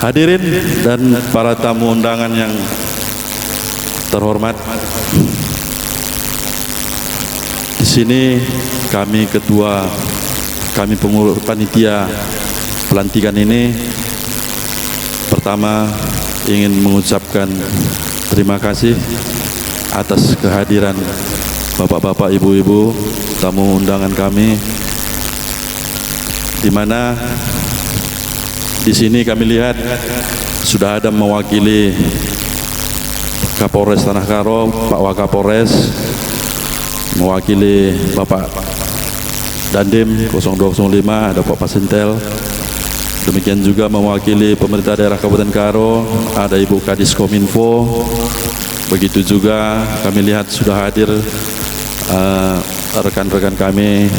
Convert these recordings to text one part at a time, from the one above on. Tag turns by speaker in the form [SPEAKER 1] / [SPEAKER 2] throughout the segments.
[SPEAKER 1] Hadirin dan para tamu undangan yang terhormat, di sini kami pengurus panitia pelantikan ini pertama ingin mengucapkan terima kasih atas kehadiran bapak-bapak, ibu-ibu, tamu undangan kami, di mana di sini kami lihat sudah ada mewakili Kapolres Tanah Karo, Pak Wakapolres, mewakili Bapak Dandim 0205, ada Pak Pasintel. Demikian juga mewakili pemerintah daerah Kabupaten Karo, ada Ibu Kadis Kominfo. Begitu juga kami lihat sudah hadir rekan-rekan kami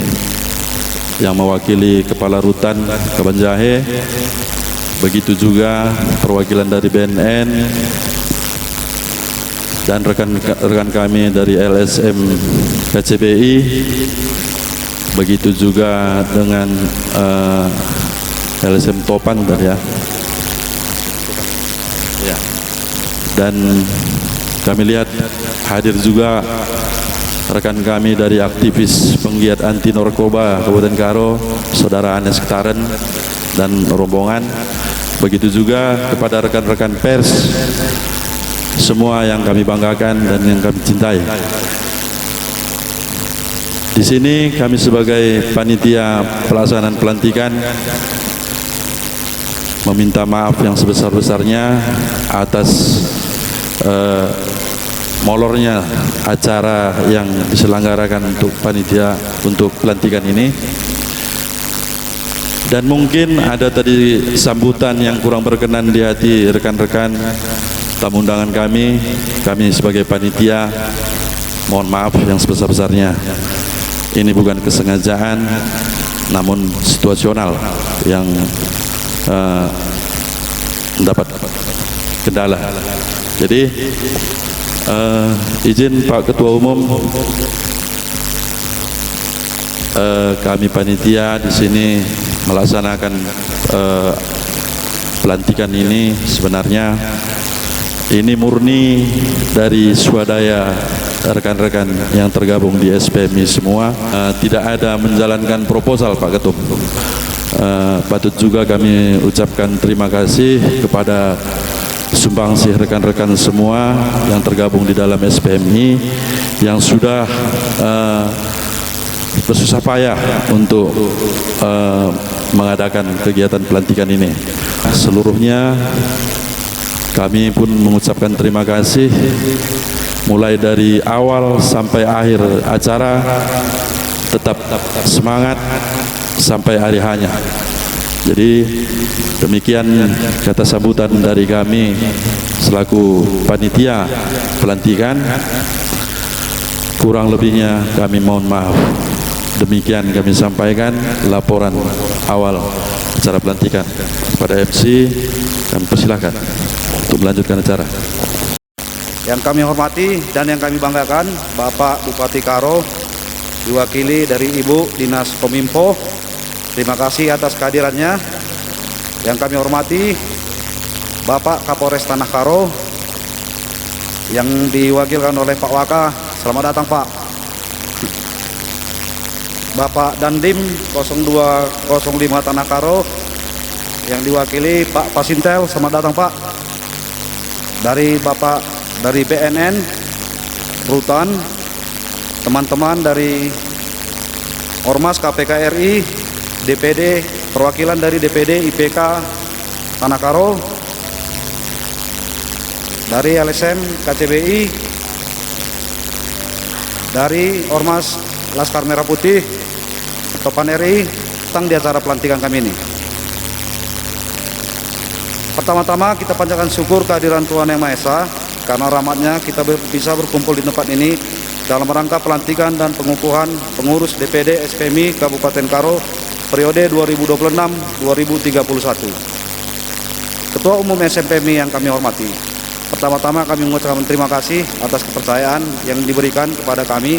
[SPEAKER 1] yang mewakili Kepala Rutan Kabanjahe. Begitu juga perwakilan dari BNN dan rekan-rekan kami dari LSM KCBI. Begitu juga dengan LSM Topan ya. Dan kami lihat hadir juga rekan kami dari aktivis penggiat anti narkoba Kabupaten Karo, Saudara Anes Ketaren dan rombongan. Begitu juga kepada rekan-rekan pers, semua yang kami banggakan dan yang kami cintai. Di sini kami sebagai panitia pelaksanaan pelantikan meminta maaf yang sebesar-besarnya atas molornya acara yang diselenggarakan untuk panitia untuk pelantikan ini. Dan mungkin ada tadi sambutan yang kurang berkenan di hati rekan-rekan tamu undangan kami sebagai panitia mohon maaf yang sebesar-besarnya. Ini bukan kesengajaan, namun situasional yang mendapat kendala. Jadi izin Pak Ketua Umum, kami panitia di sini melaksanakan pelantikan ini sebenarnya ini murni dari swadaya rekan-rekan yang tergabung di SPMI semua, tidak ada menjalankan proposal Pak Ketum. Patut juga kami ucapkan terima kasih kepada sumbangsih rekan-rekan semua yang tergabung di dalam SPMI yang sudah bersusah payah untuk mengadakan kegiatan pelantikan ini. Seluruhnya kami pun mengucapkan terima kasih mulai dari awal sampai akhir acara, tetap semangat sampai hari hanya. Jadi demikian kata sambutan dari kami selaku panitia pelantikan. Kurang lebihnya kami mohon maaf. Demikian kami sampaikan laporan awal acara pelantikan. Pada MC kami persilakan untuk melanjutkan acara.
[SPEAKER 2] Yang kami hormati dan yang kami banggakan, Bapak Bupati Karo diwakili dari Ibu Dinas Kominfo. Terima kasih atas kehadirannya. Yang kami hormati Bapak Kapolres Tanah Karo yang diwakilkan oleh Pak Waka. Selamat datang Pak. Bapak Dandim 0205 Tanah Karo yang diwakili Pak Pasintel. Selamat datang Pak. Dari Bapak dari BNN Rutan, teman-teman dari Ormas KPK RI, DPD, perwakilan dari DPD IPK Tanah Karo, dari LSM KCBI, dari Ormas Laskar Merah Putih Topan RI, datang di acara pelantikan kami ini. Pertama-tama kita panjatkan syukur kehadiran Tuhan Yang Maha Esa karena rahmatnya kita bisa berkumpul di tempat ini dalam rangka pelantikan dan pengukuhan pengurus DPD SPMI Kabupaten Karo periode 2026-2031. Ketua Umum SPMI yang kami hormati, pertama-tama kami mengucapkan terima kasih atas kepercayaan yang diberikan kepada kami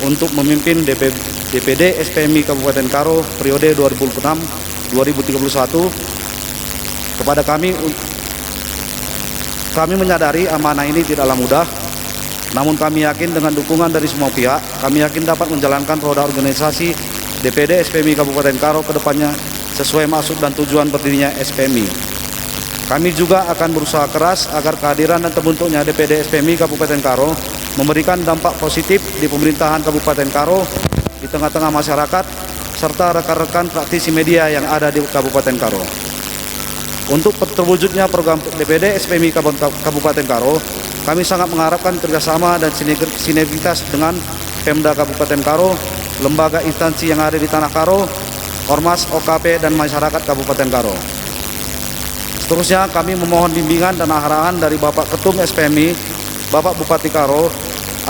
[SPEAKER 2] untuk memimpin DPD SPMI Kabupaten Karo periode 2006-2031 kepada kami. Kami menyadari amanah ini tidaklah mudah, namun kami yakin dengan dukungan dari semua pihak, kami yakin dapat menjalankan roda organisasi DPD SPMI Kabupaten Karo ke depannya sesuai maksud dan tujuan berdirinya SPMI. Kami juga akan berusaha keras agar kehadiran dan terbentuknya DPD SPMI Kabupaten Karo memberikan dampak positif di pemerintahan Kabupaten Karo, di tengah-tengah masyarakat, serta rekan-rekan praktisi media yang ada di Kabupaten Karo. Untuk terwujudnya program DPD SPMI Kabupaten Karo, kami sangat mengharapkan kerjasama dan sinergitas dengan Pemda Kabupaten Karo, lembaga instansi yang ada di Tanah Karo, Ormas, OKP, dan masyarakat Kabupaten Karo. Seterusnya, kami memohon bimbingan dan arahan dari Bapak Ketum SPMI, Bapak Bupati Karo,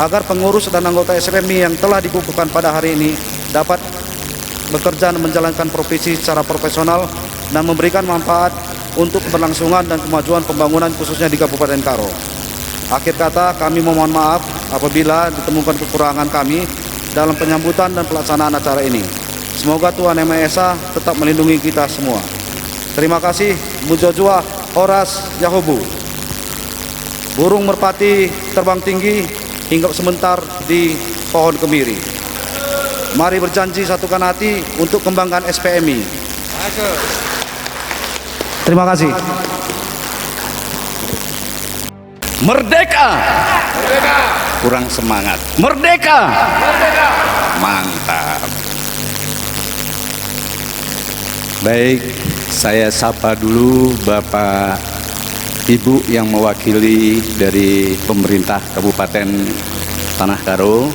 [SPEAKER 2] agar pengurus dan anggota SPMI yang telah dikukuhkan pada hari ini dapat bekerja dan menjalankan profesi secara profesional dan memberikan manfaat untuk keberlangsungan dan kemajuan pembangunan khususnya di Kabupaten Karo. Akhir kata, kami memohon maaf apabila ditemukan kekurangan kami dalam penyambutan dan pelaksanaan acara ini. Semoga Tuhan Yang Maha Esa tetap melindungi kita semua. Terima kasih. Mujojua Horas Yahobu. Burung merpati terbang tinggi, hinggap sebentar di pohon kemiri. Mari berjanji satukan hati untuk kembangkan SPMI. Terima kasih.
[SPEAKER 3] Merdeka! Merdeka! Kurang semangat. Merdeka! Merdeka! Mantap. Baik, saya sapa dulu Bapak Ibu yang mewakili dari pemerintah Kabupaten Tanah Karo,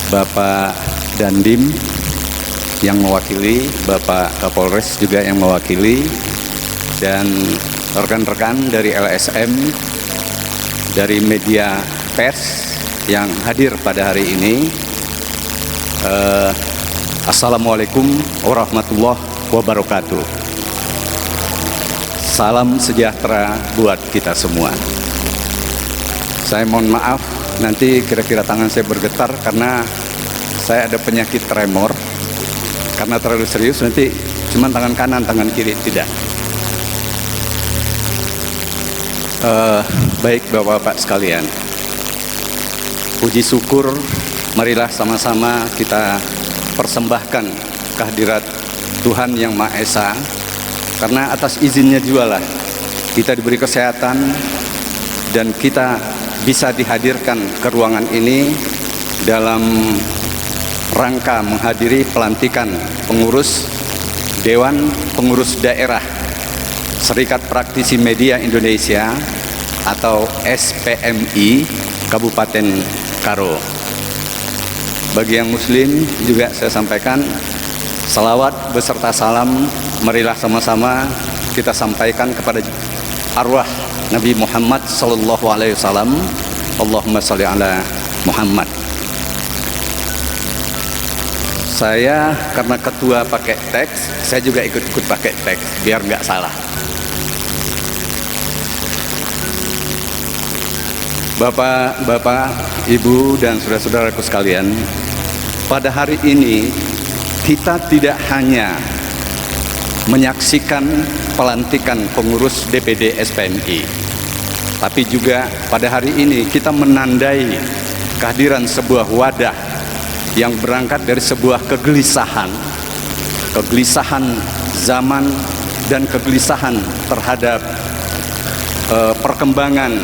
[SPEAKER 3] Bapak Dandim yang mewakili, Bapak Kapolres juga yang mewakili, dan rekan-rekan dari LSM, dari media pers yang hadir pada hari ini. Assalamualaikum warahmatullahi wabarakatuh. Salam sejahtera buat kita semua. Saya mohon maaf, nanti kira-kira tangan saya bergetar karena saya ada penyakit tremor. Karena terlalu serius nanti cuma tangan kanan, tangan kiri tidak. Baik Bapak-Bapak sekalian, puji syukur marilah sama-sama kita persembahkan kehadirat Tuhan Yang Maha Esa, karena atas izinnya jualah kita diberi kesehatan dan kita bisa dihadirkan ke ruangan ini dalam rangka menghadiri pelantikan pengurus Dewan Pengurus Daerah Serikat Praktisi Media Indonesia atau SPMI Kabupaten Karo. Bagi yang muslim juga saya sampaikan salawat beserta salam, marilah sama-sama kita sampaikan kepada arwah Nabi Muhammad sallallahu alaihi wasallam. Allahumma shalli ala Muhammad. Saya karena ketua pakai teks, saya juga ikut-ikut pakai teks biar nggak salah. Bapak, Ibu, dan saudara-saudaraku sekalian, pada hari ini kita tidak hanya menyaksikan pelantikan pengurus DPD SPMI, tapi juga pada hari ini kita menandai kehadiran sebuah wadah yang berangkat dari sebuah kegelisahan zaman dan kegelisahan terhadap perkembangan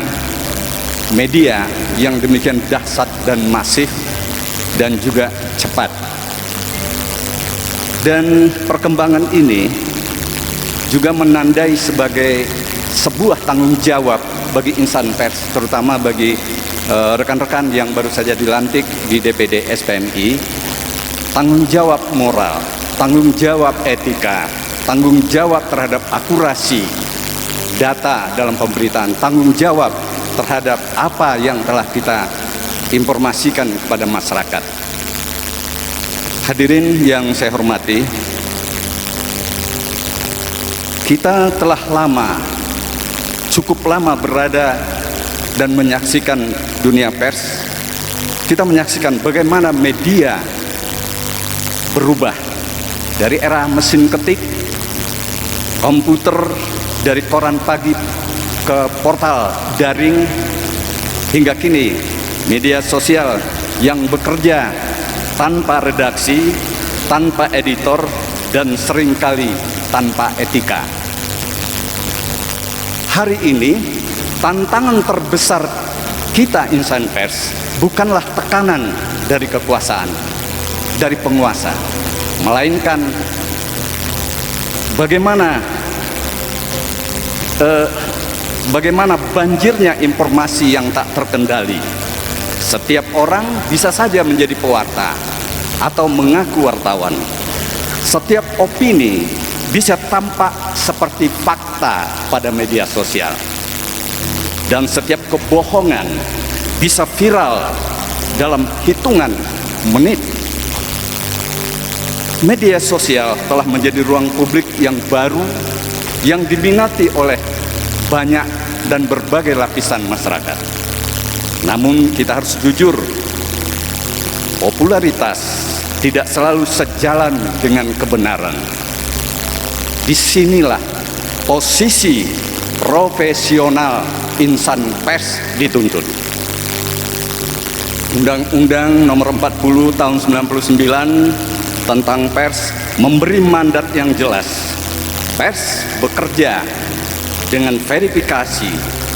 [SPEAKER 3] media yang demikian dahsyat dan masif dan juga cepat. Dan perkembangan ini juga menandai sebagai sebuah tanggung jawab bagi insan pers, terutama bagi rekan-rekan yang baru saja dilantik di DPD SPMI, tanggung jawab moral, tanggung jawab etika, tanggung jawab terhadap akurasi data dalam pemberitaan, tanggung jawab terhadap apa yang telah kita informasikan kepada masyarakat. Hadirin yang saya hormati, kita telah cukup lama berada dan menyaksikan dunia pers. Kita menyaksikan bagaimana media berubah dari era mesin ketik komputer, dari koran pagi ke portal daring, hingga kini media sosial yang bekerja tanpa redaksi, tanpa editor, dan seringkali tanpa etika. Hari ini, tantangan terbesar kita insan pers bukanlah tekanan dari kekuasaan, dari penguasa, melainkan bagaimana banjirnya informasi yang tak terkendali. Setiap orang bisa saja menjadi pewarta atau mengaku wartawan. Setiap opini bisa tampak seperti fakta pada media sosial. Dan setiap kebohongan bisa viral dalam hitungan menit. Media sosial telah menjadi ruang publik yang baru, yang diminati oleh banyak dan berbagai lapisan masyarakat. Namun kita harus jujur, popularitas tidak selalu sejalan dengan kebenaran. Disinilah posisi profesional insan pers dituntut. Undang-Undang Nomor 40 Tahun 99 tentang pers memberi mandat yang jelas. Pers bekerja dengan verifikasi,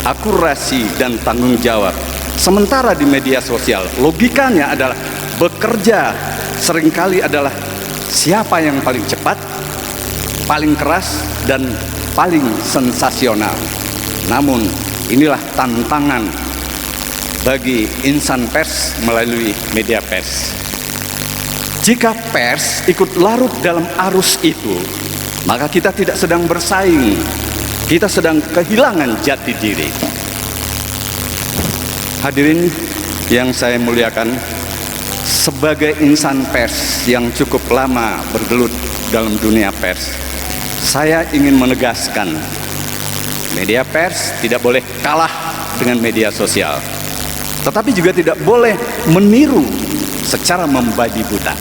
[SPEAKER 3] akurasi, dan tanggung jawab. Sementara di media sosial, logikanya adalah bekerja seringkali adalah siapa yang paling cepat, paling keras, dan paling sensasional. Namun, inilah tantangan bagi insan pers melalui media pers. Jika pers ikut larut dalam arus itu, maka kita tidak sedang bersaing, kita sedang kehilangan jati diri. Hadirin yang saya muliakan, sebagai insan pers yang cukup lama bergelut dalam dunia pers, saya ingin menegaskan, media pers tidak boleh kalah dengan media sosial, tetapi juga tidak boleh meniru secara membabi buta.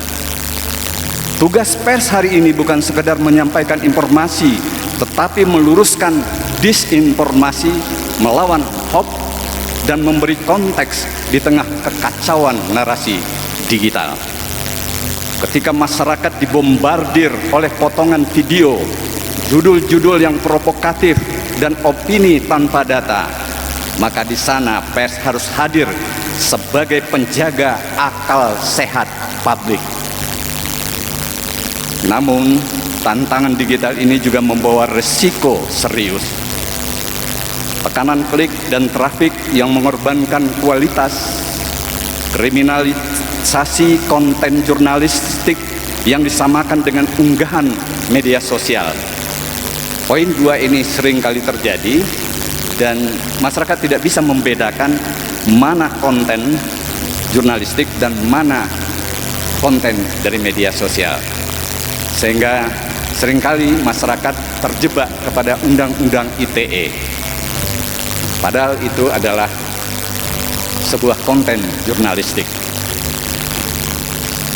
[SPEAKER 3] Tugas pers hari ini bukan sekedar menyampaikan informasi, tetapi meluruskan disinformasi, melawan hoax, dan memberi konteks di tengah kekacauan narasi digital. Ketika masyarakat dibombardir oleh potongan video, judul-judul yang provokatif, dan opini tanpa data, maka di sana pers harus hadir sebagai penjaga akal sehat publik. Namun, tantangan digital ini juga membawa resiko serius. Tekanan klik dan trafik yang mengorbankan kualitas, kriminalisasi konten jurnalistik yang disamakan dengan unggahan media sosial. Poin 2 ini sering kali terjadi dan masyarakat tidak bisa membedakan mana konten jurnalistik dan mana konten dari media sosial. Sehingga seringkali masyarakat terjebak kepada undang-undang ITE. Padahal itu adalah sebuah konten jurnalistik.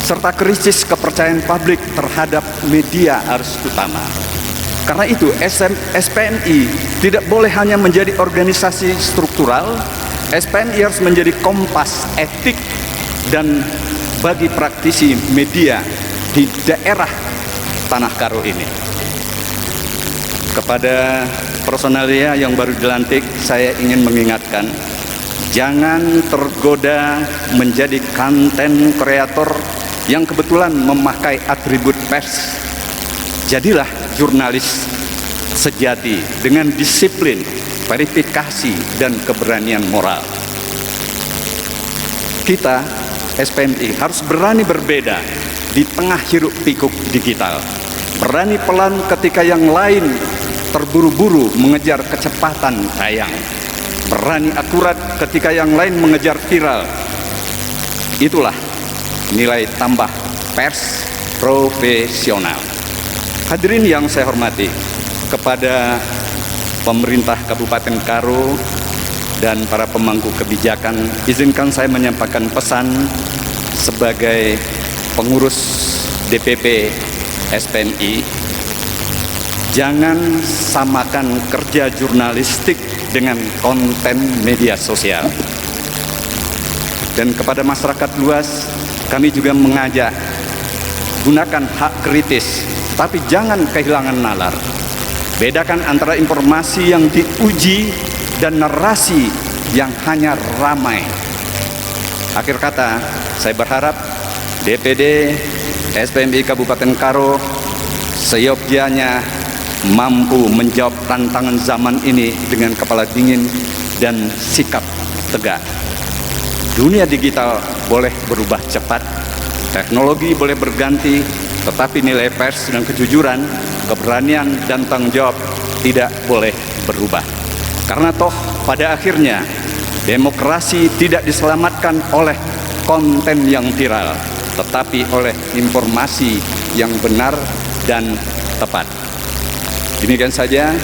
[SPEAKER 3] Serta krisis kepercayaan publik terhadap media harus utama. Karena itu SPMI tidak boleh hanya menjadi organisasi struktural, SPMI harus menjadi kompas etik dan bagi praktisi media di daerah Tanah Karo ini. Kepada personalia yang baru dilantik, saya ingin mengingatkan, jangan tergoda menjadi konten kreator yang kebetulan memakai atribut pers. Jadilah jurnalis sejati dengan disiplin, verifikasi, dan keberanian moral. Kita, SPMI, harus berani berbeda di tengah hiruk pikuk digital. Berani pelan ketika yang lain terburu-buru mengejar kecepatan tayang. Berani akurat ketika yang lain mengejar viral. Itulah nilai tambah pers profesional. Hadirin yang saya hormati, kepada pemerintah Kabupaten Karo dan para pemangku kebijakan, izinkan saya menyampaikan pesan sebagai pengurus DPP SPMI. jangan samakan kerja jurnalistik dengan konten media sosial. Dan kepada masyarakat luas, kami juga mengajak, gunakan hak kritis, tapi jangan kehilangan nalar. Bedakan antara informasi yang diuji dan narasi yang hanya ramai. Akhir kata, saya berharap DPD SPMI Kabupaten Karo seyogyanya mampu menjawab tantangan zaman ini dengan kepala dingin dan sikap tegak. Dunia digital boleh berubah cepat, teknologi boleh berganti, tetapi nilai pers dan kejujuran, keberanian dan tanggung jawab tidak boleh berubah. Karena toh pada akhirnya demokrasi tidak diselamatkan oleh konten yang viral, tetapi oleh informasi yang benar dan tepat. Demikian saja.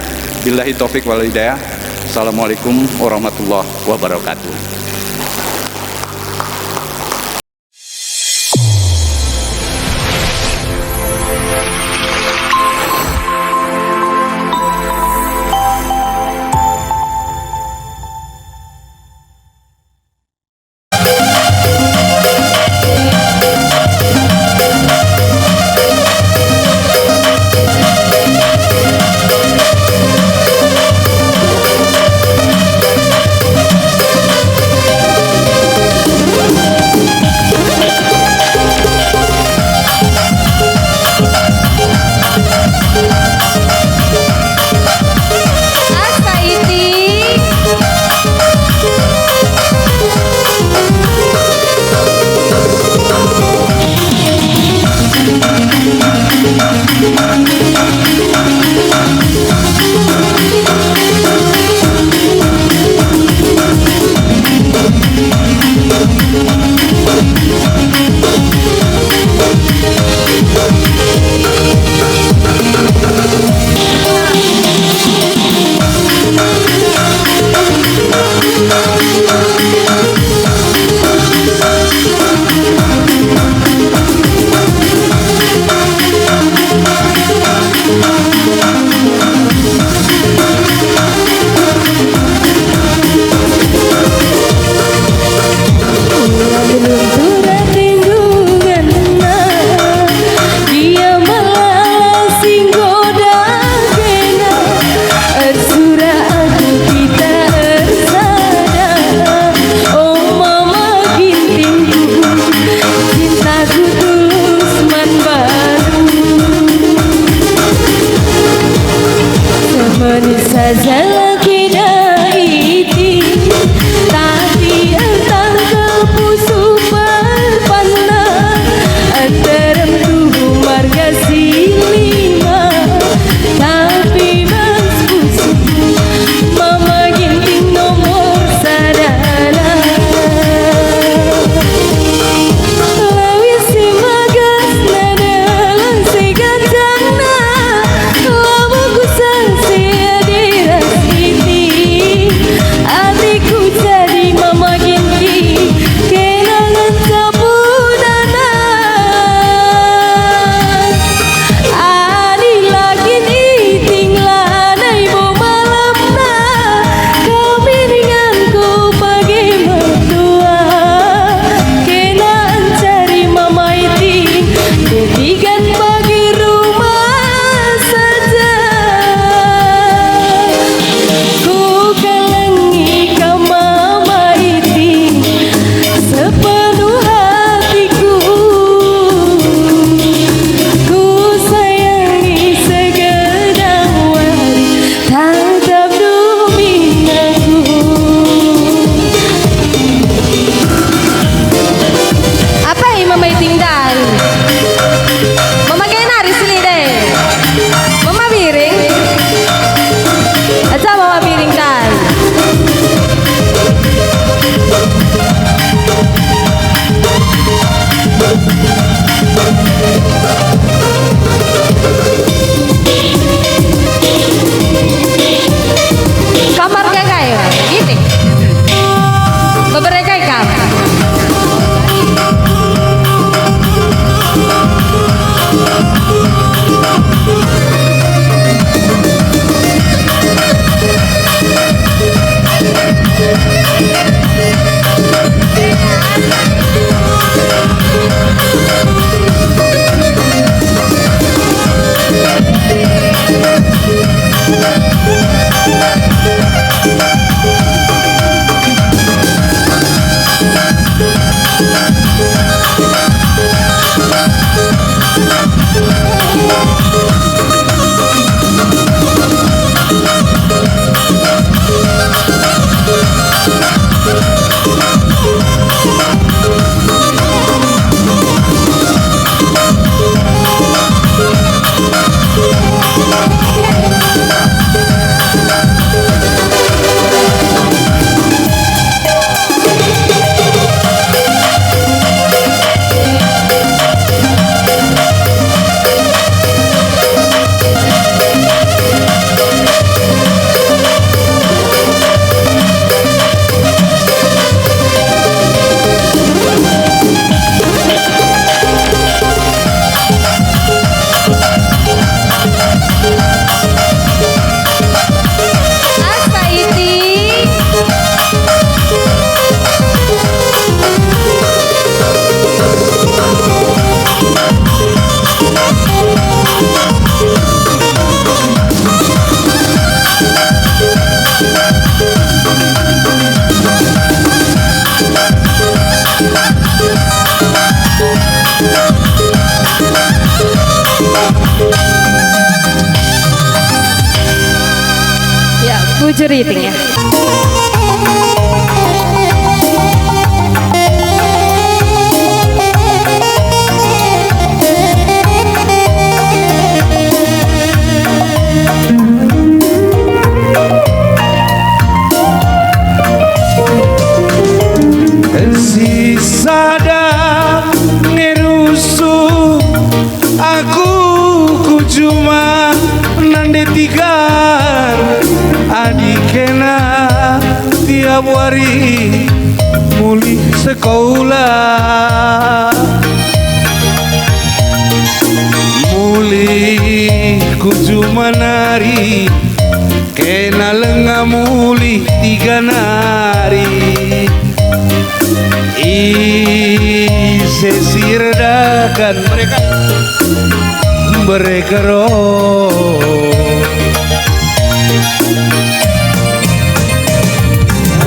[SPEAKER 3] Billahi taufik wal hidayah. Assalamualaikum warahmatullahi wabarakatuh.
[SPEAKER 4] Jeriting ya.
[SPEAKER 5] Sada nerusu aku cuma nande tigar adikena tiap hari mulih sekolah mulih ku cuma nari kena lengah mulih tiga nari sesirdakan mereka roh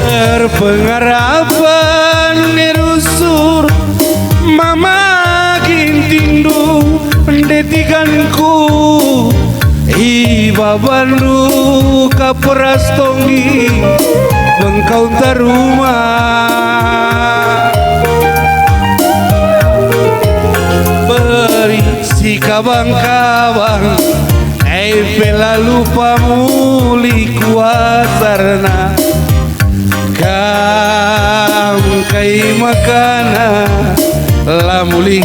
[SPEAKER 5] berpengarapan nerusur mama gintindu detikanku iba bandu kaperastongi bengkau rumah si kabang-kabang pela lupa muli kuasarna kam kai makana la muli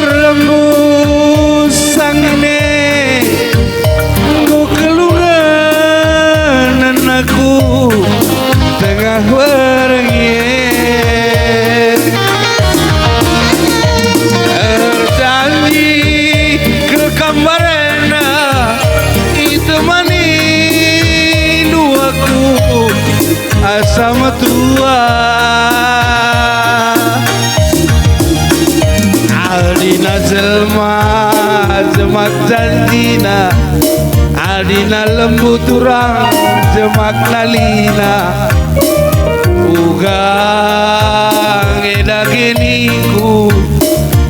[SPEAKER 5] rembus sangne go kelungan anakku tengah berengit terjanji ke kambarena itu mani duaku asam tua Aldina jelma jemak janjina Aldina lembu turang jemak lalina ugang edageniku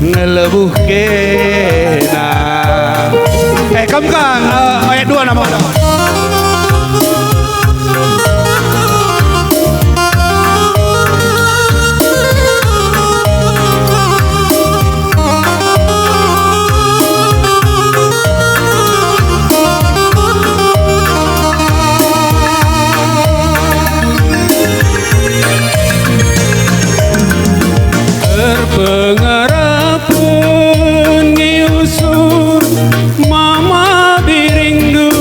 [SPEAKER 5] ngelebuh kena kamu kang ayat 2 nama pengarapun ngiusur mama biringdu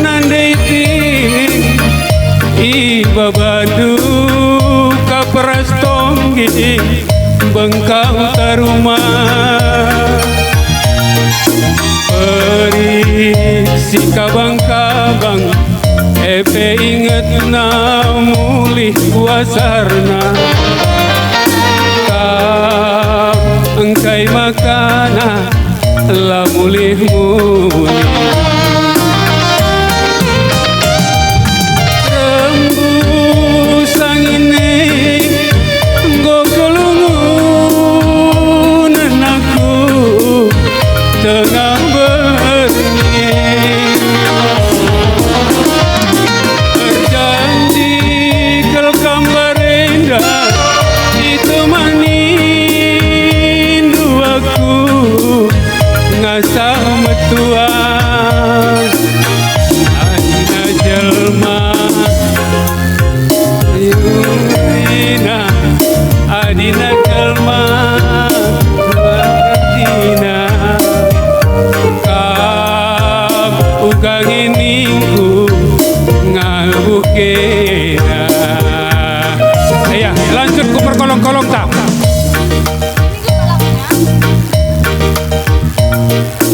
[SPEAKER 5] nandaiting iba bandu kaprastonggi bengkau tarumah perisi kabang-kabang epe inget na mulih kuasarna engkai makana la mulih rembus angine go kelungun anakku tengah berengit berjanji kel kambarenda ditemani ngasah metua adina jelma yurina adina jelma adina kap ugang iningku ngabukena ayah lanjut ku perkolong-kolong tak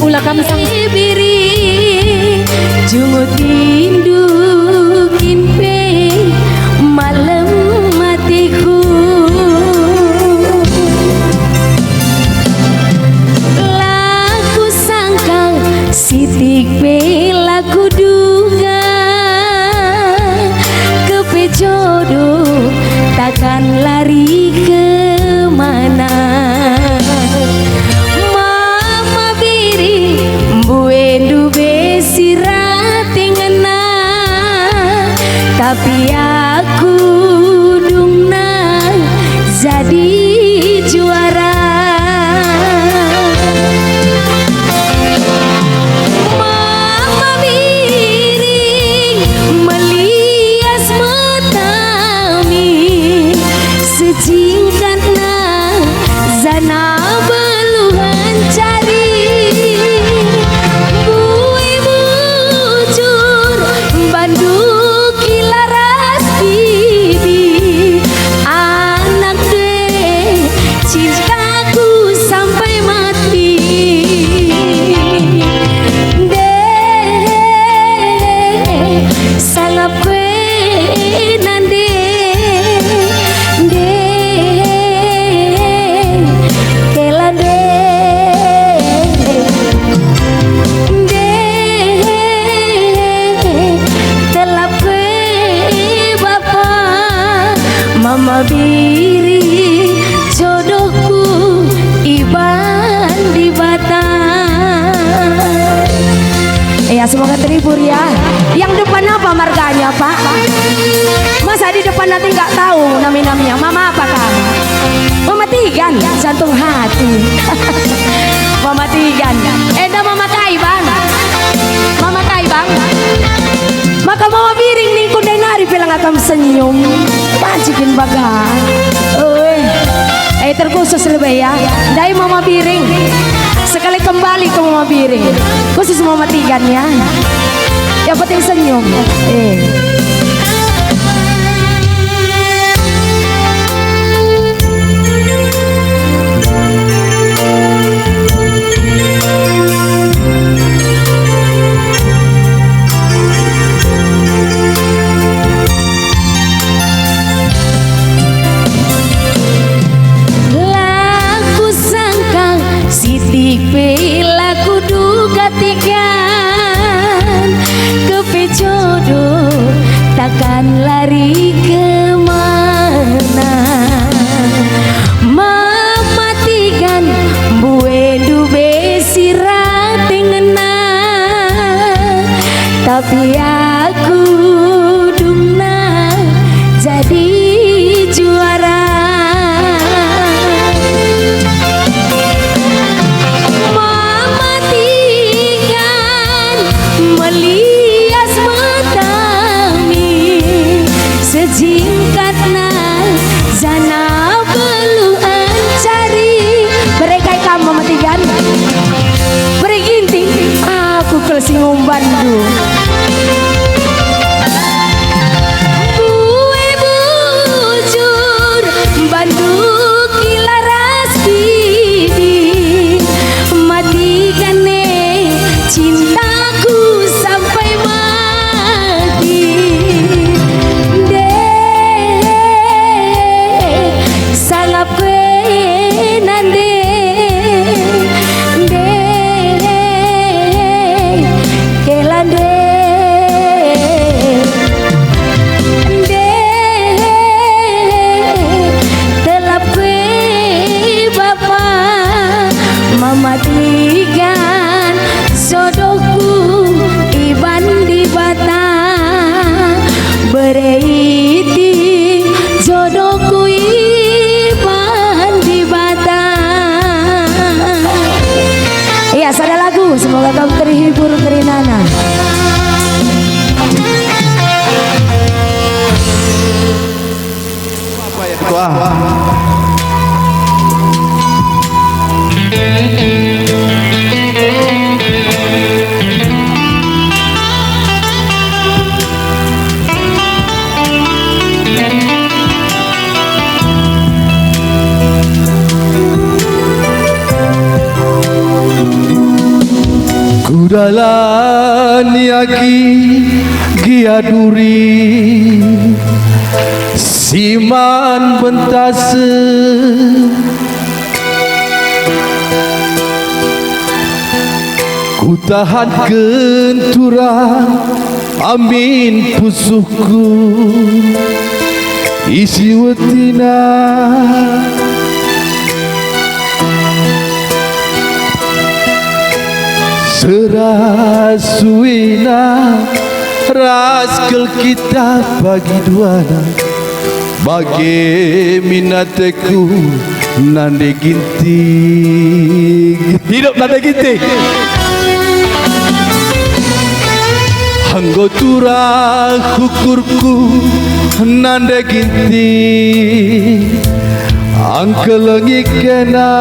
[SPEAKER 4] Ulah kam sang biri jungut indukin pe malam matiku laku sangkang sitik pe laku duga kepe jodoh takkan lari kemana tapi aku dungna jadi juara. Mama miring melias matami sejingkatna zana beluhan cari bui bujur banduk kilaras bibi anak deh cintaku sampai mati deh sangat penan deh kela deh telah Bapak Mama biri jodohku iban di batang. Ya semoga terhibur ya. Yang depan apa marganya Pak? Masa di depan nanti nggak tahu namanya. Mama apa Kak? Mama Tigan, jantung hati. Mama Tigan. Eda Mama Kaibang. Mama Kaibang. Maka Mama biring nih kundai nari bilang akan senyum. Pancikin baga. Terkhusus lebih ya. Dari Mama biring. Sekali kembali ke Mama biring. Khusus Mama Tigan ya. Yang penting senyum. Laku sangka sitik laku duga tigan kepe jodoh takkan lari kemana. Mama Tigan buendu besirat ngena tapi aku dungna jadi juara. Mama Tigan melias matami sejingkatna zana beluan cari berekai kamu Mama Tigan bereginting aku kelesingum bandu bue bujur banduk kilaras bibi matikan cintaku sampai mati deh sangat penan deh kelan deh telah Bapak Mama Tigan jodohku iban di batang bereiti jodohku iban di batang. Iya sada lagu semoga kamu terhibur Kerinana.
[SPEAKER 6] Kudalani aki giaduri siman bentase ku tahan kenturang amin pusuhku isi wetina serasuina raskel kita bagi duana bagi minateku nande ginting. Hidup nande ginting. Hanggo turang kukurku nande ginting angkelengi kena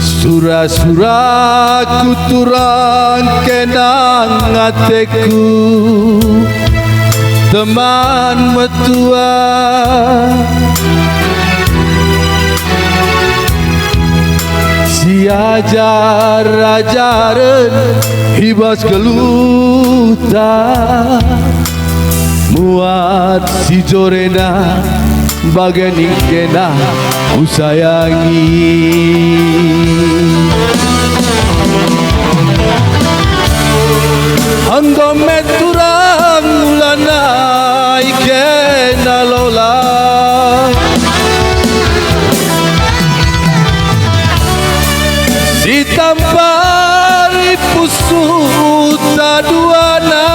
[SPEAKER 6] Sura-sura kuturang kenang ngateku teman metua si ajar-ajaran hibas geluta muat si jorena bagening kena ku sayangi. Hanggo meturang mulana ikena lola si tampari pusu taduana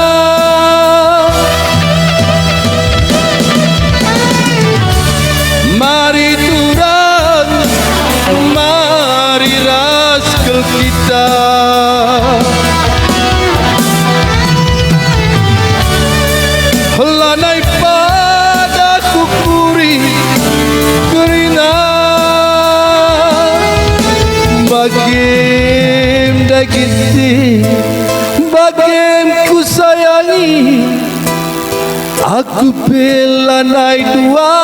[SPEAKER 6] mari turang mari raskel kita lanai pada kukuri kerina bagim dagiti bagim ku sayangi aku pelanai dua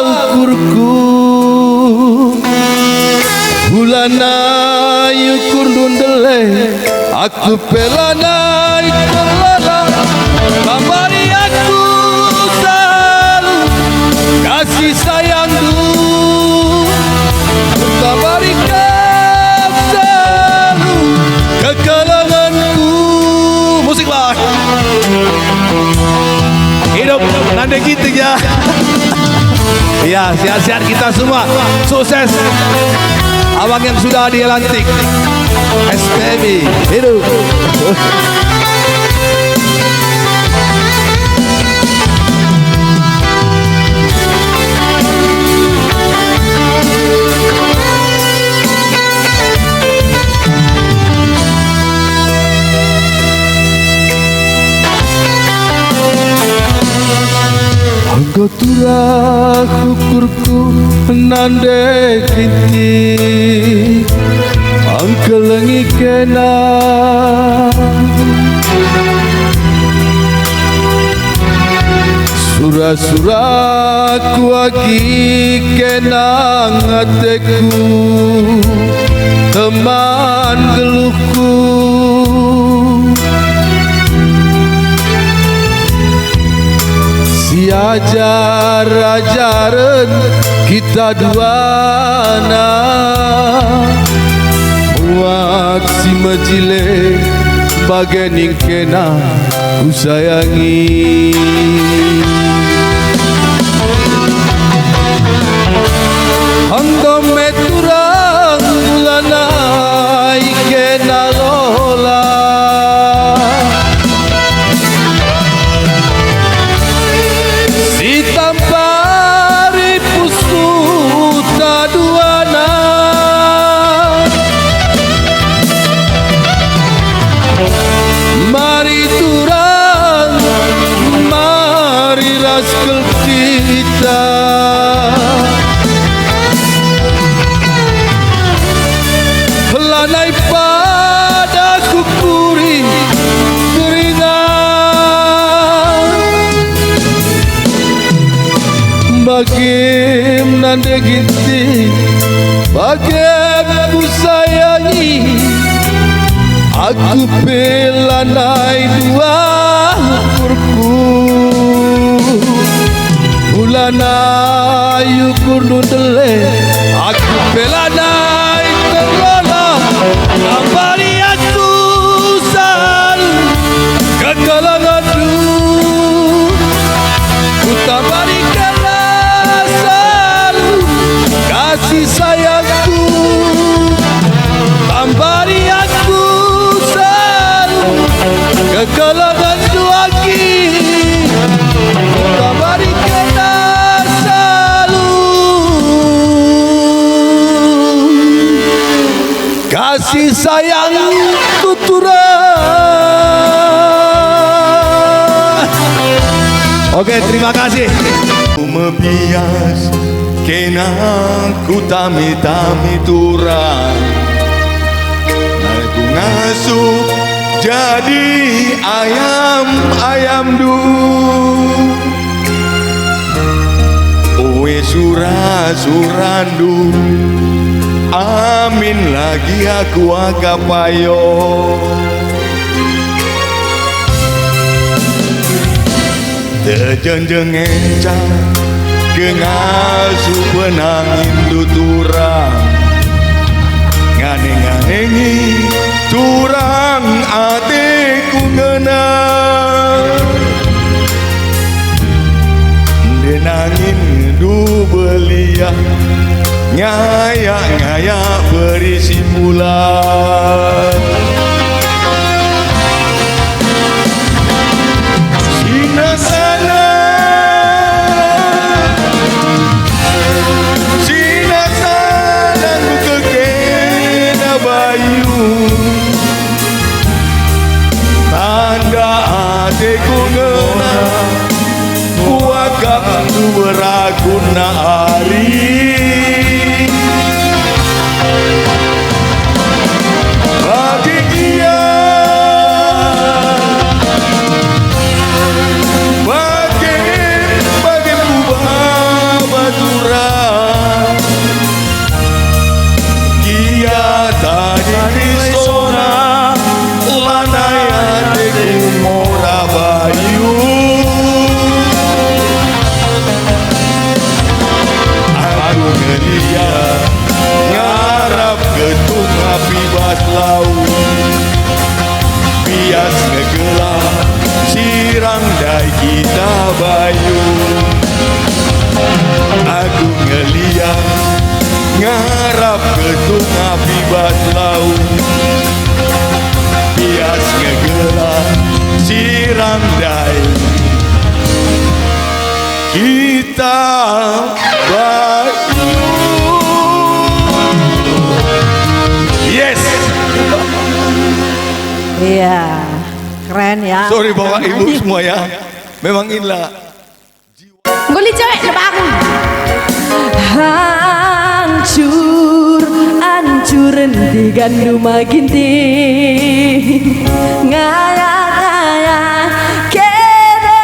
[SPEAKER 6] ukurku bulanai ukur dundele aku pelanai terlala kabari aku selalu kasih sayangku kabari kau selalu kekalanganku. Musik lah. Hidup nande gitu ya. Ya, sehat-sehat kita semua. Sukses. Abang yang sudah dilantik SPMI. Hidup. Hanggo turah kukurku nande kinti angkelengi kena sura-sura kuagi kena ngateku teman geluhku si ajar-ajaran kita duana muak si majile bagening kena ku sayangi. Hanggo meturang bulana ikena lola si tampari pusu taduana mari turang mari raskel kita lanai pada kukuri keringat bagim nande ginti bagim ku sayangi aku pelanai dua ukurku bulanai ukur nundele aku pelanai terlola kabari aku selalu kekalanganku ku tabari kala selalu kasih sayangku tambari sayang tuturah. Oke, terima kasih. Mebias kena ku tami-tami turang, aku ngasuh jadi ayam du. Owe surandu, amin lagi aku agapayo. Tejenjeng encang kengasuh penangin tuturang, ngane-nganengi turang atiku ngenang. Denangin du belia ngayak-ngayak berisi bulan. Sina sana ku kekena bayu, tanda hatiku ngenang kuakak tu beraguna hari. Bagi dia bagi kubah baturang, dia tadi risona lanaya teku mora bayu. Aku ngelia ngarap ketung api bas laut, bias ngegelap sirang dai kita bayu. Aku ngelia ngarap ketung api bas laut, bias ngegelap sirang dai kita bayu. Yes.
[SPEAKER 4] Iya, keren ya.
[SPEAKER 6] Sorry bapak ibu semua ya. Memang inilah
[SPEAKER 4] Guli cewek lebak. Hancur, hancur di gandum ginti. Ngaya-ngaya kena.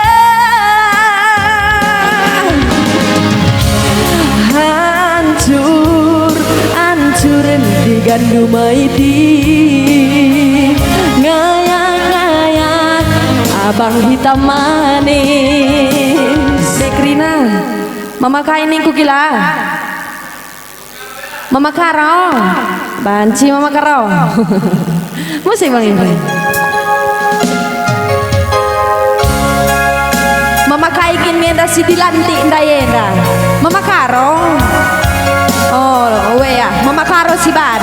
[SPEAKER 4] Hancur, hancur di gandum iti. Ngaya-ngaya abang hitam manis. Dekrina, mama kainin kukila. Mama Karo, banci Mama Karo. Musik Bang Indra. Mama kaikin ngenda si dilantik ndayenda. Mama Karo. Oh, we ya, Mama Karo si ban.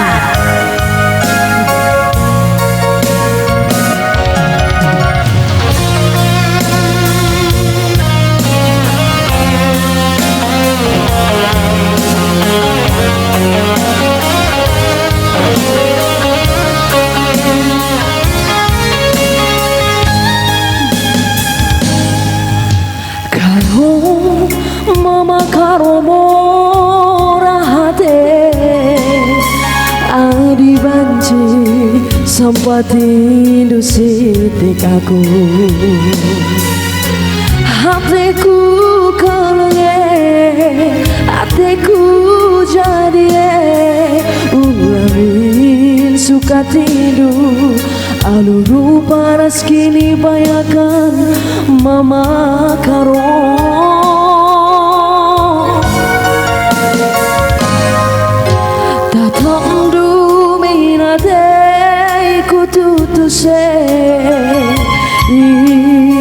[SPEAKER 4] Mama Karo mora hate adi banci sampai tindu sitik aku hatiku kalenge hatiku jadi ulamin suka tidur aluru paras kini bayakan Mama Karo.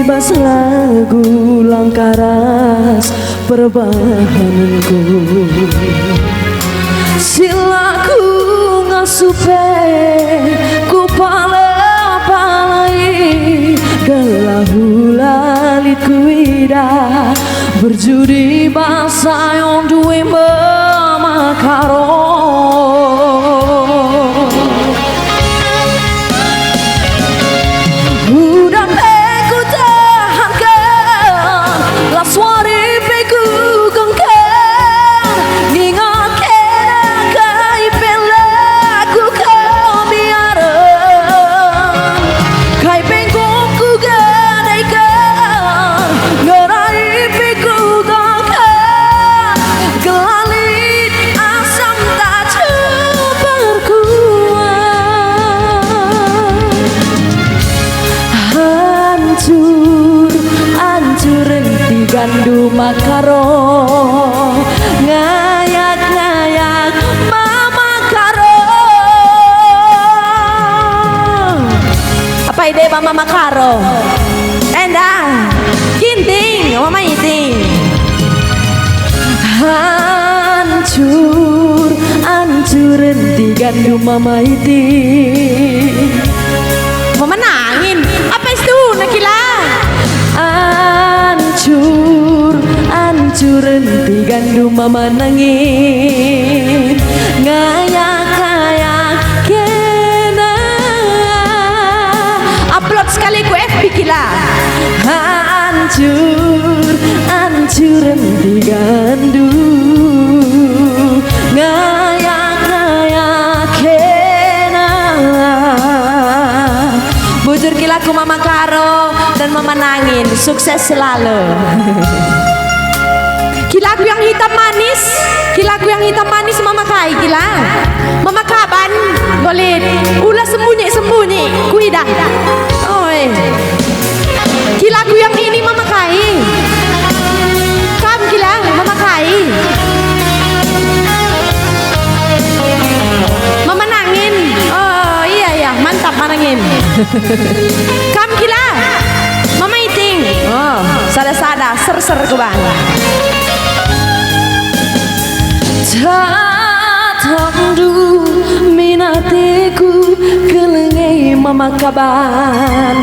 [SPEAKER 4] Ibas lagu langkaras perbahananku silaku ngasupe ku pala-palai gelahu lalitku ida berjudi bahasa yang duwe Mama Karo. gandu makaro ngayak-ngayak mama karo. Apa ide mama makaro? Endang ginting mama iting. Hancur hancurin di gandu mama iting. Mama nangin apa itu nakila? Hancur hancurin di gandu mama nangin ngayak-ngayak kena. Upload sekali ku FB kila. Hancur hancurin di gandu ngayak-ngayak kena. Bujur kilaku mama karo dan mama nangin, sukses selalu. Kilaku yang hitam manis, kilaku yang hitam manis mama kai kila. Mama kaban golit, ulah sembunyi-sembunyi kuidah. Oi. Kilaku yang ini mama kai. Kam kila mama kai. Mama nangin. Oh iya mantap manangin. Kam kila mama iting. Oh sada-sada ser-ser ku bang. Tatandu minatiku kelengai mama kaban.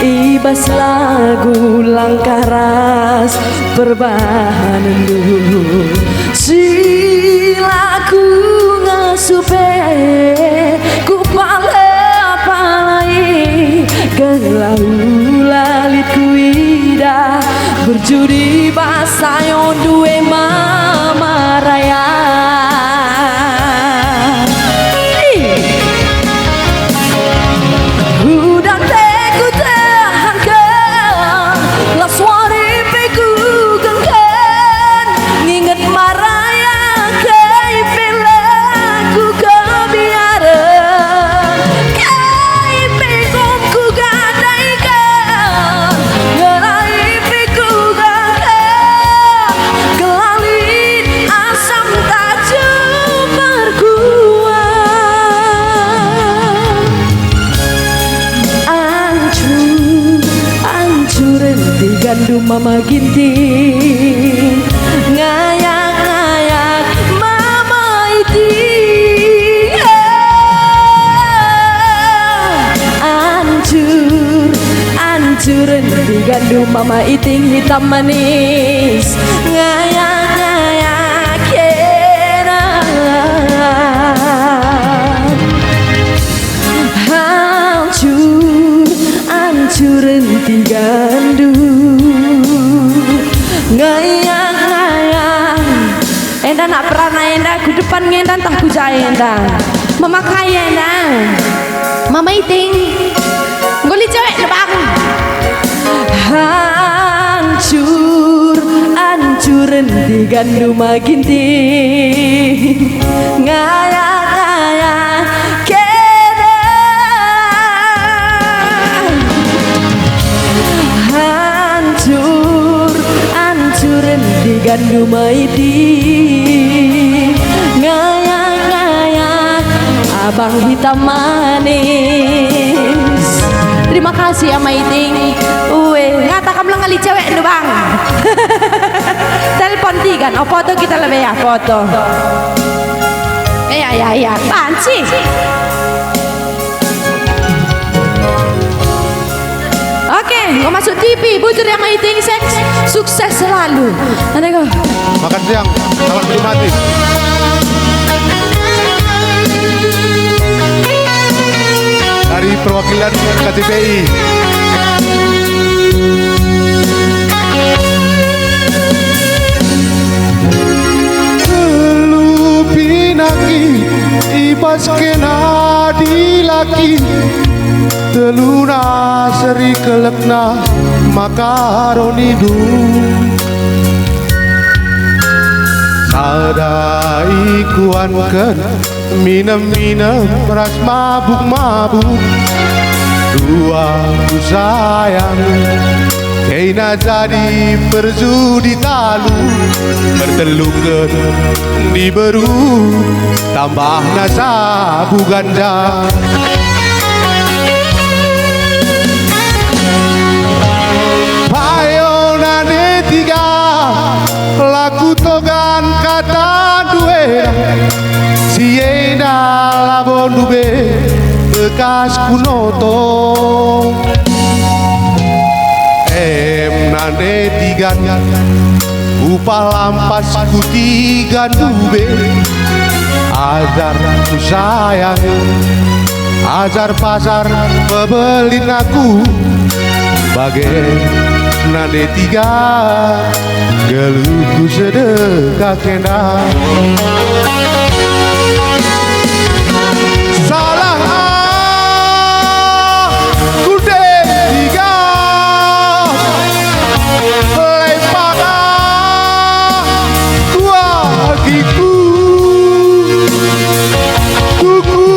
[SPEAKER 4] Ibas lagu langkah ras perbahanan dulu. Silaku ngasupe ku palai gelau lalit kuida berjudi basayo duwe mama raya. Udah teku tahankan la suari peku gengkan nginget maraya kai pelaku kebiaran kai pegomku gadaikan ngerai peku gadai gelalit asam tajam berkuat. Hancurin di gandu mama ginting ngayak-ngayak mama iting. Hancurin di gandu mama iting hitam manis ngayak-ngayak kena. Hancurin di gandu ngayak-ngayak. Enda nak perana enda ku depan ngendan tak ku jaya enda memakai enda mama iting goli cewek lebang. Hancurin di gandu maginting ngayak-ngayak kena. Hancurin di gandu maiti ngayak-ngayak abang hitam manis. Terima kasih ya Maiting. Ngata kamu ngali cewek lu bang. Telepon tiga, oh foto kita lebih ya foto. Iya, panci. Oke, mau masuk TV, bujur yang Maiting seks, sukses selalu. Nanti kau.
[SPEAKER 7] Makan siang, selamat menikmati. Dari perwakilan KTPI. Telu pinaki ibas kena dilaki teluna seri kelekna makaronidu sadai kuankan minum-minum ras mabuk-mabuk dua ku sayang Kena jadi perjudi talu bertelukan di beru tambah nasa buganda. Payo nane tiga laku togan kata due siena labon dube bekas kunoto. Nane tigan upah lampas ku tiga dube ajar ku sayang ajar pasar pebelin aku bagai nane tiga geluhku sedekah kena. Salah aku deh tiga lepaka kuagiku kuku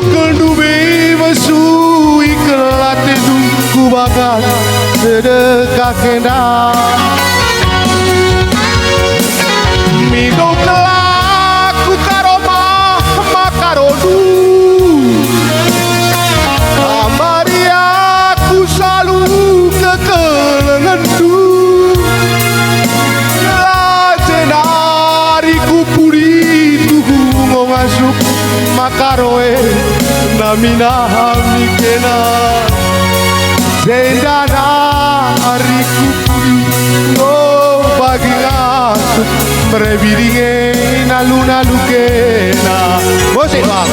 [SPEAKER 7] kendube mesui kelate ku bakal sedekah kena. Minum kelaku karoma makarodu amari aku selalu kekelengendu lajenari kupuri tuhu ngasuk makaroe namina hamikena zendana hari kupuri no bagi ngasuk merebiringe nalu-nalu kena. Musik bang.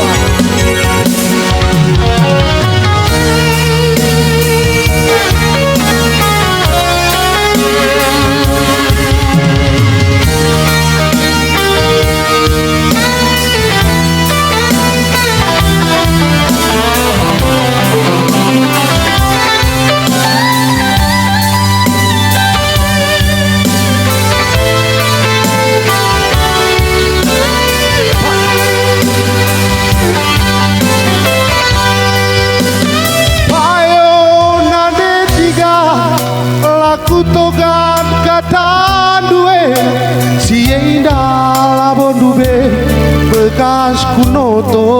[SPEAKER 7] Togan kata due sienda labon dube bekas kunoto.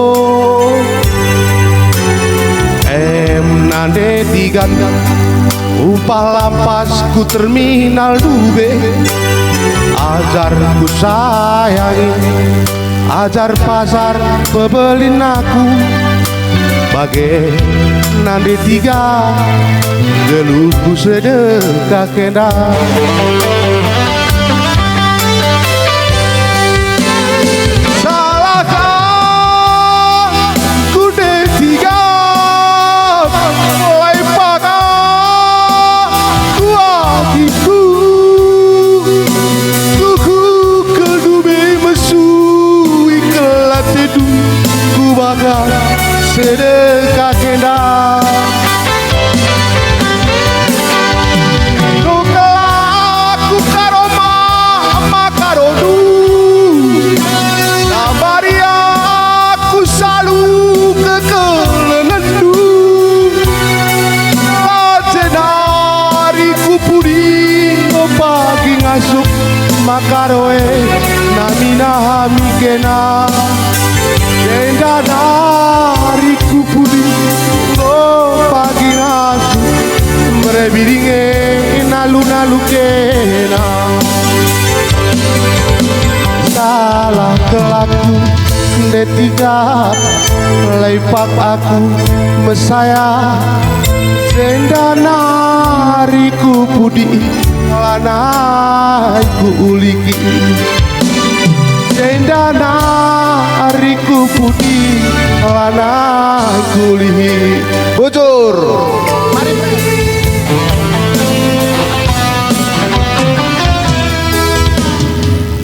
[SPEAKER 7] Nande tigan upah lampas ku terminal dube ajar ku sayangi ajar pasar pebelin aku bagai nande tiga geluhku sedekah kena. Salahkah ku deh tiga mulai paka kuagiku kuku kedube mesui kelate du ku bakal sedekah kena. Masuk makaroe namina hamikena denda dari kupudi lo pagi nasu merebiringe nalu-nalu kena. Salah kelaku detika lepak aku mesaya denda dari kupudi lanai ku uliki dendana ariku putih lanai ku ulihi bocor.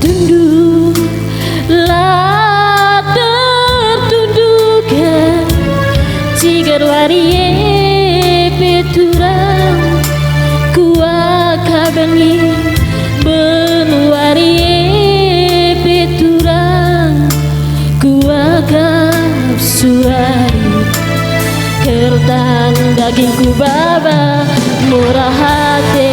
[SPEAKER 8] Tunduklah tertundukkan cigar warie peturang kuakabangi benuarie peturang kuakab suari kertang saking ku baba murah hati.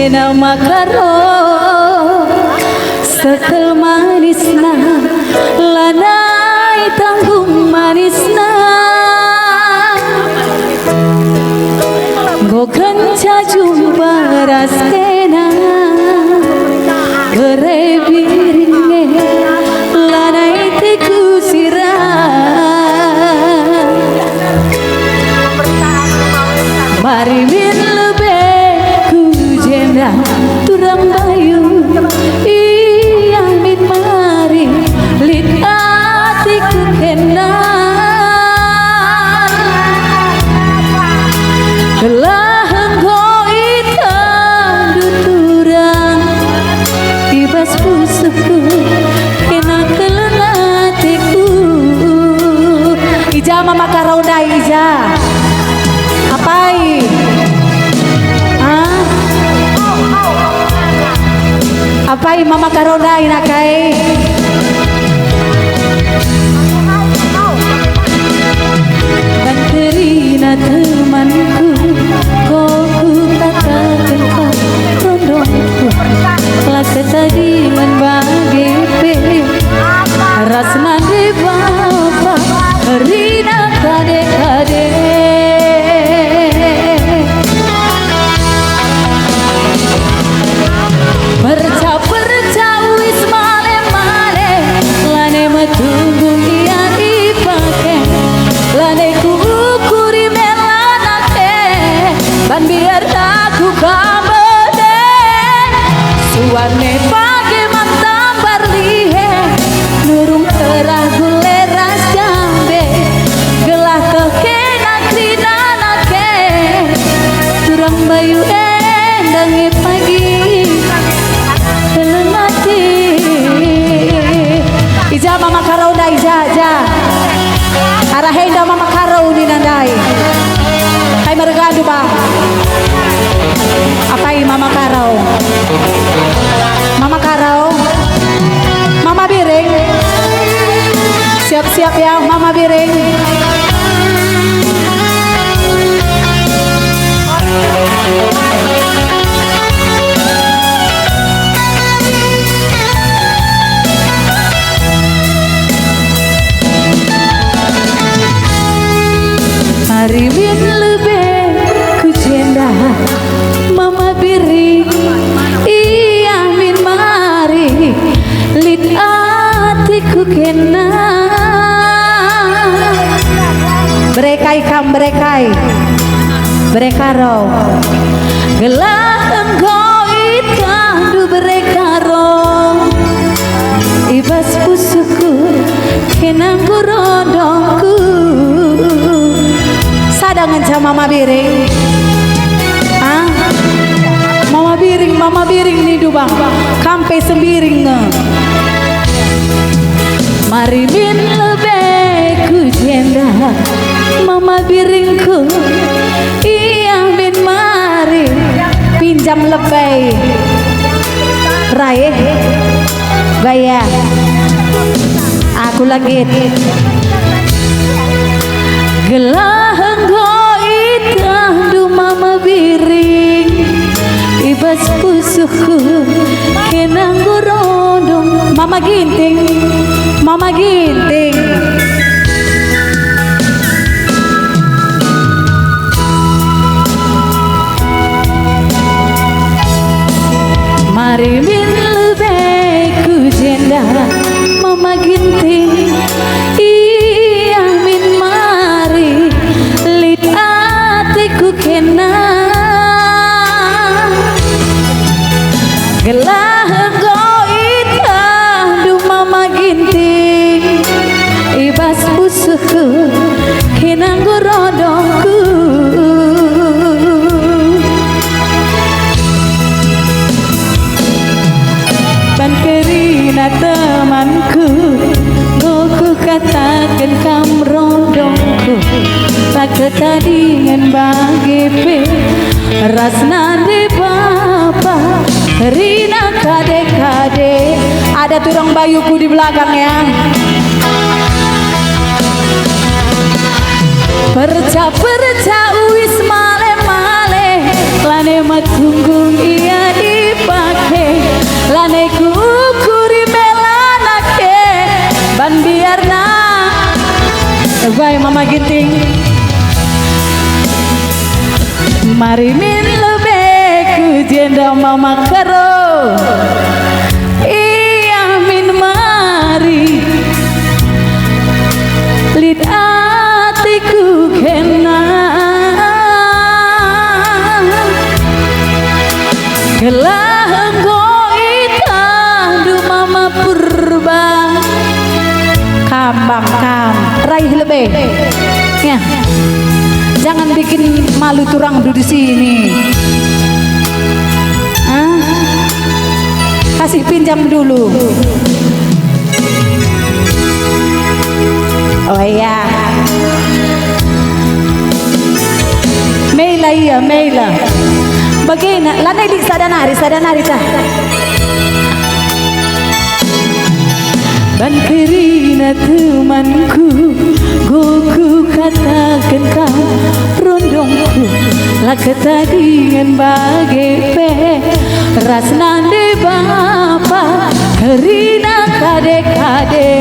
[SPEAKER 4] Nama karo sekel manisna lanai tanggung manisna gokan jumpa raskena berebiringe lanai teku sirah mari min turang bayu iya min mari lit atiku kenan gelah engko hitam duturang tibas pusukku kena kelengatiku ija mama karauda ija apai apai mama karona inakai banterina temanku koku katakan kau rondongku laka tadi membagi pilih rasna di bapa rina kade-kade bercawis male-male lane metunggu iya dipake lane ku ukuri melanake ban biar aku kabede suwane pagi mantan barlihe nurung terah guleras jambe gelah kekena krinanake turang bayu endangi pagi ija mama karau dai ja arahenda mama karau di nandai hai mergadu ba apai mama karau mama biring siap-siap ya mama biring hari min lebih ku jenda mama biring iya min mari lit atiku kena berekai kam berekai berekaro gelah engko itandu berekaro ibas pusuku kenang rodongku sadangan sama mama biring mama biring nih dubang kampe sembiring mari min lebih ku jenda mama biringku iya min mari pinjam lebih raih gaya aku lagi gelah engko itandu mama biring
[SPEAKER 8] ibas pusuhku kenang gorodong. Mama Ginting, Mama Ginting. Mari min lebih ku jenda Mama Ginting. Iya min mari lit atiku kena gelah goita du Mama Ginting ibas pusuhku kenang gorodongku. Ban kerina temanku goku katakan kam rodongku tak ketadingan bagi pe rasna de bapa rina kade-kade. Ada turang bayuku di belakang ya. Perca-perca uis male-male lane matunggung iya dipake lane ku ukuri melanake ban biarna bye Mama Ginting. Mari min lebih ku jenda Mama Karo. Iya min mari lit atiku kena gelah goita du Mama Purba. Kambang kam raih lebih ya. Jangan bikin malu turang di sini. Kasih pinjam dulu. Oh iya. Meila iya Meila. Bagaimana? Lanai dik sadanari tah. Ban kerina temanku goku katakan kau rondongku lah ketadingan bagi pe rasna de bapa kerina kade-kade.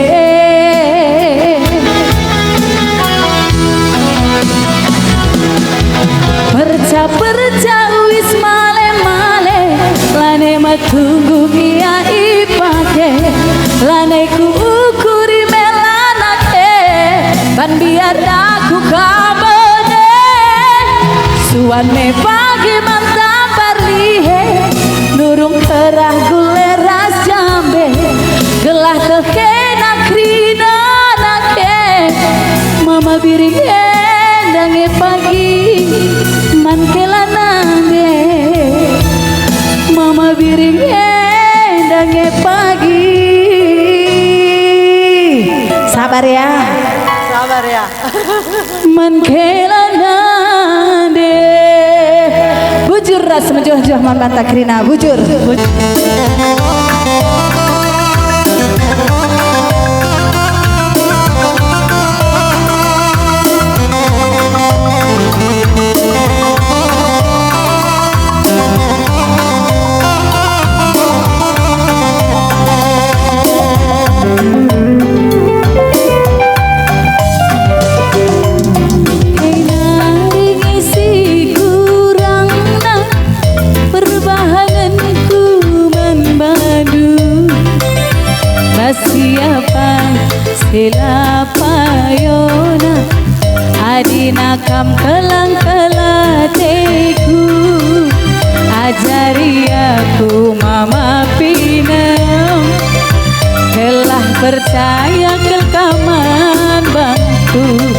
[SPEAKER 8] Perca-perca wis male-male lane matunggu iya ipake lane ku ukuri melanake ban biar aku kabede suan me pagi mantap barlihe nurung terah guleras jambe gelah tekena krina nake Mama biring endange pagi man kelanane Mama biring endange pagi. Sabar ya. Sabar ya. Man kelanane bujur ras menjoh-joh man bantakrina bujur. Siapa selapayona adina kam kelang-kelateku ajari aku Mama Pinem telah percaya kelkaman bangku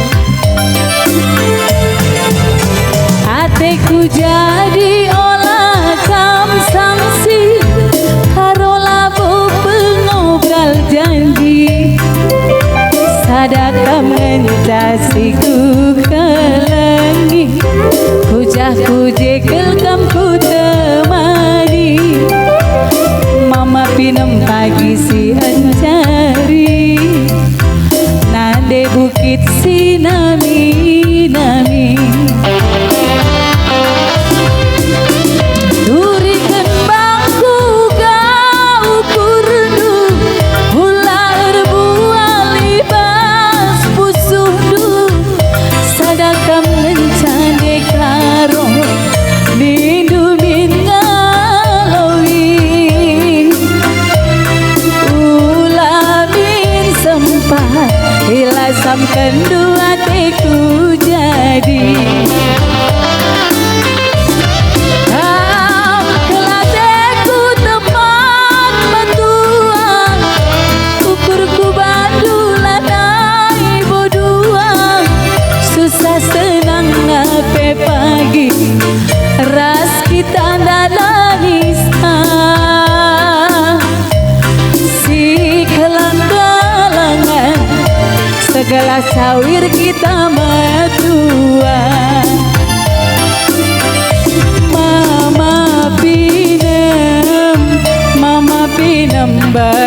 [SPEAKER 8] hatiku jadi olah kam sanksi karola pengobrol janji sadaka mencasiku kelengi kujah kujekel kam ku temani Mama Pinem pagi si encari nade bukit sinami-nami durikan sawir kita matua. Mama pinem ba